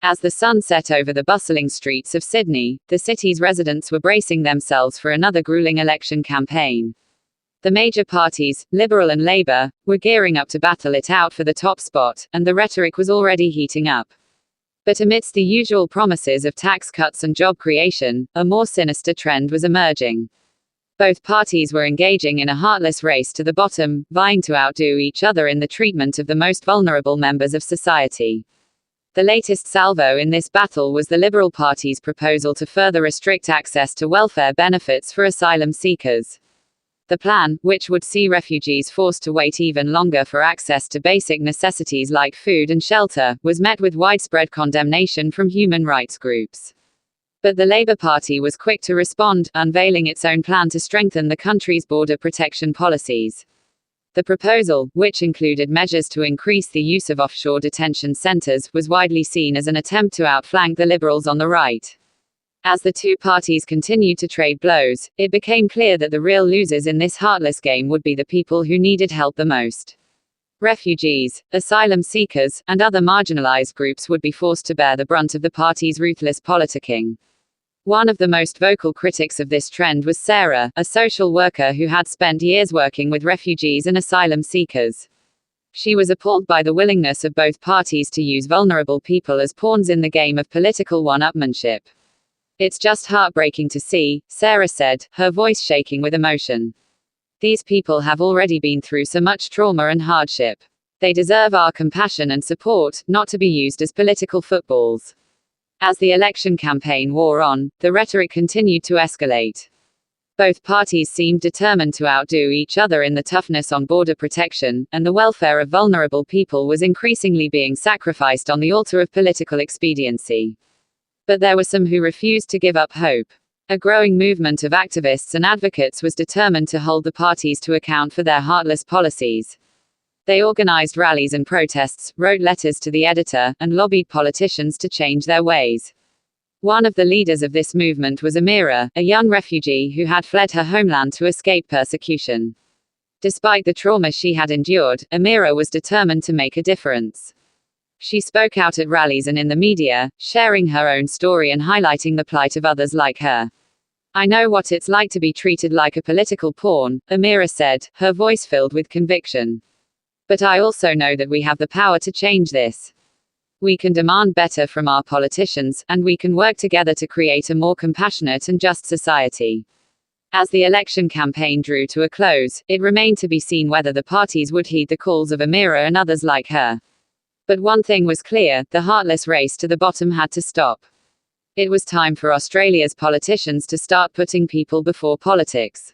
As the sun set over the bustling streets of Sydney, the city's residents were bracing themselves for another grueling election campaign. The major parties, Liberal and Labour, were gearing up to battle it out for the top spot, and the rhetoric was already heating up. But amidst the usual promises of tax cuts and job creation, a more sinister trend was emerging. Both parties were engaging in a heartless race to the bottom, vying to outdo each other in the treatment of the most vulnerable members of society. The latest salvo in this battle was the Liberal Party's proposal to further restrict access to welfare benefits for asylum seekers. The plan, which would see refugees forced to wait even longer for access to basic necessities like food and shelter, was met with widespread condemnation from human rights groups. But the Labour Party was quick to respond, unveiling its own plan to strengthen the country's border protection policies. The proposal, which included measures to increase the use of offshore detention centres, was widely seen as an attempt to outflank the Liberals on the right. As the two parties continued to trade blows, it became clear that the real losers in this heartless game would be the people who needed help the most. Refugees, asylum seekers, and other marginalized groups would be forced to bear the brunt of the party's ruthless politicking. One of the most vocal critics of this trend was Sarah, a social worker who had spent years working with refugees and asylum seekers. She was appalled by the willingness of both parties to use vulnerable people as pawns in the game of political one-upmanship. "It's just heartbreaking to see," Sarah said, her voice shaking with emotion. "These people have already been through so much trauma and hardship. They deserve our compassion and support, not to be used as political footballs." As the election campaign wore on, the rhetoric continued to escalate. Both parties seemed determined to outdo each other in the toughness on border protection, and the welfare of vulnerable people was increasingly being sacrificed on the altar of political expediency. But there were some who refused to give up hope. A growing movement of activists and advocates was determined to hold the parties to account for their heartless policies. They organized rallies and protests, wrote letters to the editor, and lobbied politicians to change their ways. One of the leaders of this movement was Amira, a young refugee who had fled her homeland to escape persecution. Despite the trauma she had endured, Amira was determined to make a difference. She spoke out at rallies and in the media, sharing her own story and highlighting the plight of others like her. "I know what it's like to be treated like a political pawn," Amira said, her voice filled with conviction. "But I also know that we have the power to change this. We can demand better from our politicians, and we can work together to create a more compassionate and just society." As the election campaign drew to a close, it remained to be seen whether the parties would heed the calls of Amira and others like her. But one thing was clear, the heartless race to the bottom had to stop. It was time for Australia's politicians to start putting people before politics.